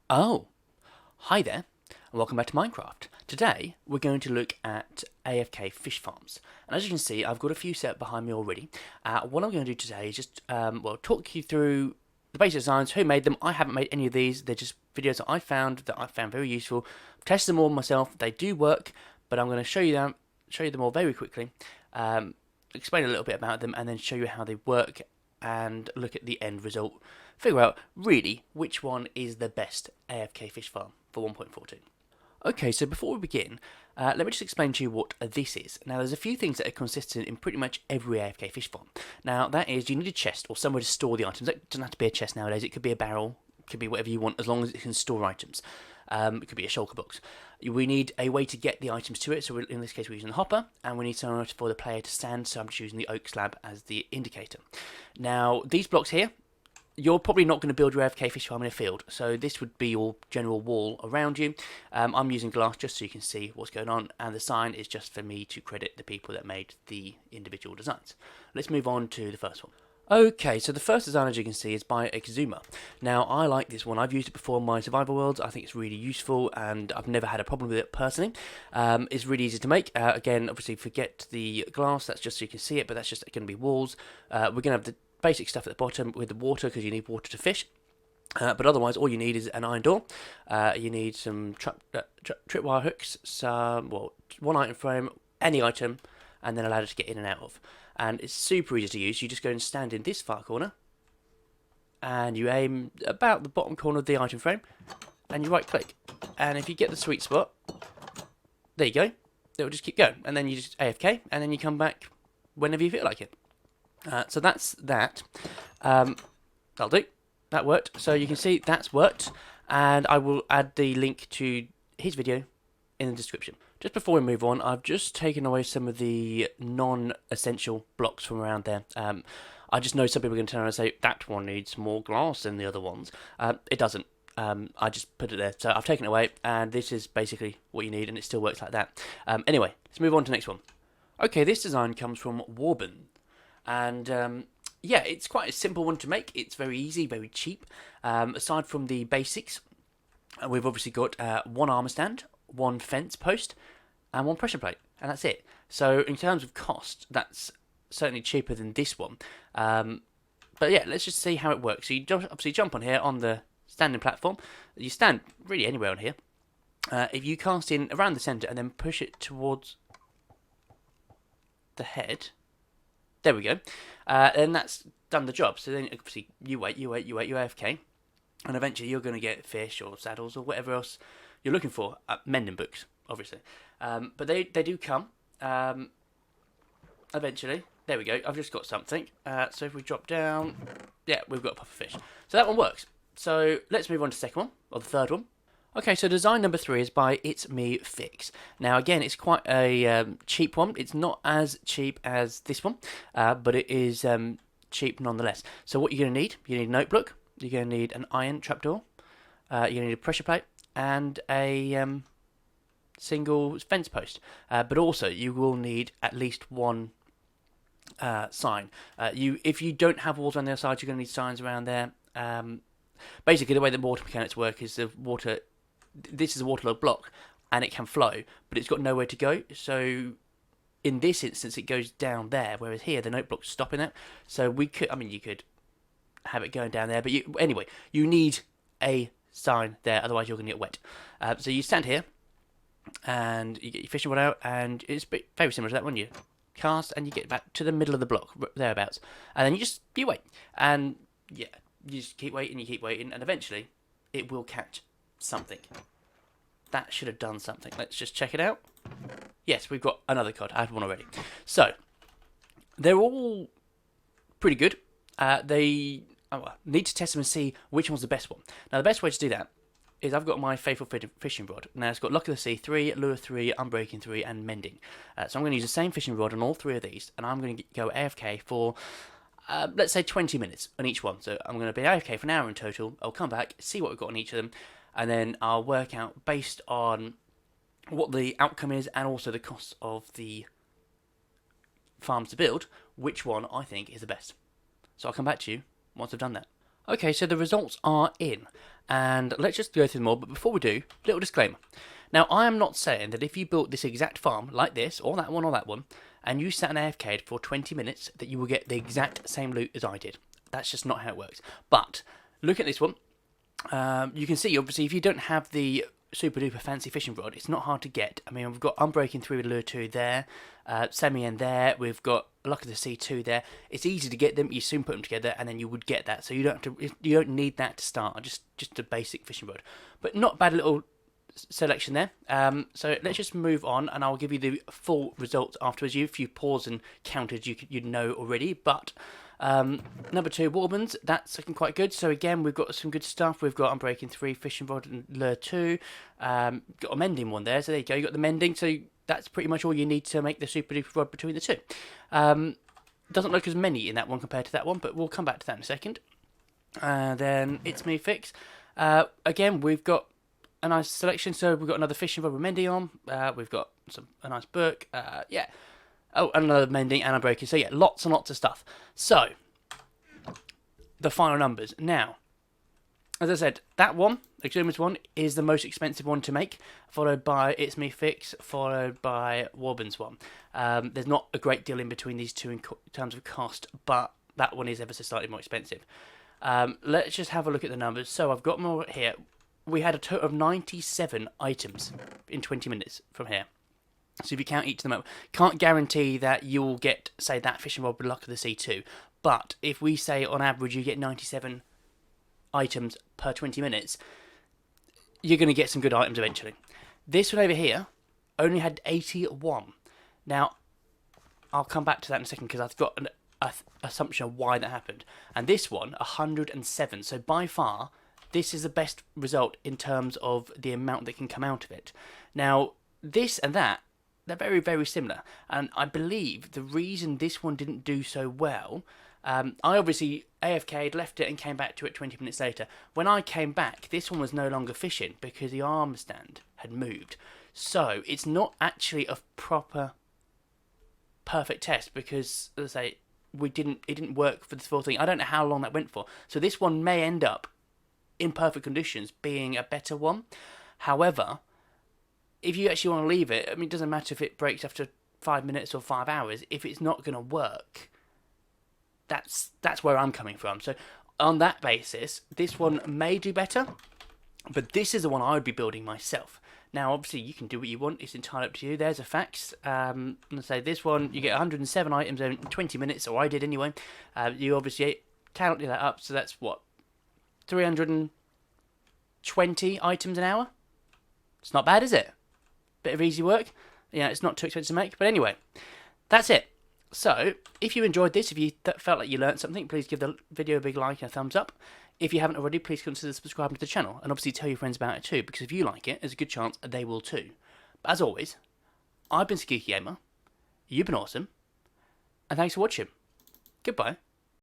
Oh, hi there, and welcome back to Minecraft. Today, we're going to look at AFK Fish Farms. And as you can see, I've got a few set up behind me already. What I'm going to do today is just, talk you through the basic designs, who made them. I haven't made any of these. They're just videos that I found very useful. I've tested them all myself. They do work, but I'm going to show you them all very quickly, explain a little bit about them, and then show you how they work and look at the end result. Figure out really which one is the best AFK Fish Farm for 1.14. Okay, so before we begin, let me just explain to you what this is. Now, there's a few things that are consistent in pretty much every AFK Fish Farm. Now, that is, you need a chest or somewhere to store the items. That doesn't have to be a chest nowadays. It could be a barrel, it could be whatever you want, as long as it can store items. It could be a shulker box. We need a way to get the items to it, so in this case we're using the hopper, and we need somewhere for the player to stand, so I'm just using the oak slab as the indicator. Now, these blocks here, you're probably not going to build your AFK fish farm in a field, so this would be your general wall around you. I'm using glass just so you can see what's going on, and the sign is just for me to credit the people that made the individual designs. Let's move on to the first one. Okay, so the first design, as you can see, is by Exuma. Now, I like this one. I've used it before in my survival worlds. I think it's really useful, and I've never had a problem with it personally. It's really easy to make. Again, obviously, forget the glass. That's just so you can see it, but that's just going to be walls. We're going to have the basic stuff at the bottom with the water, because you need water to fish. But otherwise, all you need is an iron door. You need some tripwire hooks, one item frame, any item, and then a ladder to get in and out of. And it's super easy to use. You just go and stand in this far corner, and you aim about the bottom corner of the item frame, and you right click. And if you get the sweet spot, there you go. It will just keep going, and then you just AFK, and then you come back whenever you feel like it. So that's that. That'll do. That worked. So you can see that's worked, and I will add the link to his video in the description. Just before we move on, I've just taken away some of the non-essential blocks from around there. I just know some people are going to turn around and say, that one needs more glass than the other ones. It doesn't. I just put it there. So I've taken it away, and this is basically what you need, and it still works like that. Anyway, let's move on to the next one. Okay, this design comes from Warburn. And yeah, it's quite a simple one to make. It's very easy, very cheap. Aside from the basics, we've obviously got one armor stand, one fence post, and one pressure plate, and that's it. So in terms of cost, that's certainly cheaper than this one. But yeah, let's just see how it works. So you obviously jump on here on the standing platform. You stand really anywhere on here. If you cast in around the centre and then push it towards the head, there we go. And that's done the job. So then obviously you wait, you AFK, and eventually you're going to get fish or saddles or whatever else you're looking for. Mending books, obviously. But they do come eventually. There we go. I've just got something. So if we drop down, yeah, we've got a puffer fish. So that one works. So let's move on to the second one, or the third one. Okay, so design number 3 is by It's Me Fix. Now, again, it's quite a cheap one. It's not as cheap as this one, but it is cheap nonetheless. So what you're going to need, you need a notebook, you're going to need an iron trapdoor, you're going to need a pressure plate, and a single fence post. But also, you will need at least one sign. If you don't have walls on the other side, you're going to need signs around there. Basically, the way the water mechanics work is the water. This is a waterlogged block, and it can flow, but it's got nowhere to go. So, in this instance, it goes down there, whereas here the note block's stopping it. So you could have it going down there, but anyway, you need a sign there, otherwise you're going to get wet. So you stand here, and you get your fishing rod out, and it's very similar to that one. You cast, and you get back to the middle of the block, thereabouts, and then you wait, and yeah, you just keep waiting, and eventually it will catch something. That should have done something. Let's just check it out. Yes, we've got another cod. I had one already. So, they're all pretty good. They need to test them and see which one's the best one. Now, the best way to do that is I've got my faithful fishing rod. Now, it's got Luck of the Sea 3, Lure 3, Unbreaking 3, and Mending. So I'm going to use the same fishing rod on all 3 of these, and I'm going to go AFK for let's say 20 minutes on each one. So I'm going to be AFK for an hour in total. I'll come back, see what we've got on each of them, and then I'll work out based on what the outcome is and also the cost of the farms to build, which one I think is the best. So I'll come back to you once I've done that. Okay, so the results are in, And let's just go through them all, but before we do, little disclaimer. Now, I am not saying that if you built this exact farm, like this, or that one, and you sat an AFK for 20 minutes, that you will get the exact same loot as I did. That's just not how it works. But, look at this one. You can see, obviously, if you don't have the super duper fancy fishing rod, it's not hard to get. I mean, we've got Unbreaking 3 with Lure 2 there, Semi-End there, we've got Luck of the Sea 2 there. It's easy to get them, you soon put them together, and then you would get that. So you don't need that to start, just a basic fishing rod. But not bad little selection there. So let's just move on, and I'll give you the full results afterwards. If you pause and counted, you'd know already, but number 2, Warbans, that's looking quite good. So again, we've got some good stuff. We've got Unbreaking 3, Fishing Rod and Lure 2. Got a Mending one there, so there you go. You got the Mending, so that's pretty much all you need to make the super duper rod between the two. Doesn't look as many in that one compared to that one, but we'll come back to that in a second. Then It's Me Fix. Again, we've got a nice selection. So we've got another Fishing Rod with Mending on. We've got a nice book. Yeah. Oh, another Mending and Unbreaking. So yeah, lots and lots of stuff. So, the final numbers. Now, as I said, that one, Extremist one, is the most expensive one to make, followed by It's Me Fix, followed by Warbans one. There's not a great deal in between these two in terms of cost, but that one is ever so slightly more expensive. Let's just have a look at the numbers. So I've got more here. We had a total of 97 items in 20 minutes from here. So if you count each of them up, can't guarantee that you'll get, say, that fishing rod with Luck of the Sea 2. But if we say on average you get 97 items per 20 minutes, you're going to get some good items eventually. This one over here only had 81. Now, I'll come back to that in a second because I've got an assumption of why that happened. And this one, 107. So by far, this is the best result in terms of the amount that can come out of it. Now, this and that, they're very, very similar. And I believe the reason this one didn't do so well, I obviously AFK'd, left it and came back to it 20 minutes later. When I came back, this one was no longer fishing because the arm stand had moved. So it's not actually a proper perfect test because, as I say, it didn't work for this full thing. I don't know how long that went for. So this one may end up, in perfect conditions, being a better one. However, if you actually want to leave it, I mean, it doesn't matter if it breaks after 5 minutes or 5 hours. If it's not going to work, that's where I'm coming from. So on that basis, this one may do better, but this is the one I would be building myself. Now, obviously, you can do what you want. It's entirely up to you. There's the facts. Let's say this one, you get 107 items in 20 minutes, or I did anyway. You obviously tallied that up, so that's what? 320 items an hour? It's not bad, is it? Bit of easy work. Yeah, it's not too expensive to make. But anyway, that's it. So, if you enjoyed this, if you felt like you learned something, please give the video a big like and a thumbs up. If you haven't already, please consider subscribing to the channel. And obviously tell your friends about it too, because if you like it, there's a good chance they will too. But as always, I've been Skeeky Gamer. You've been awesome. And thanks for watching. Goodbye.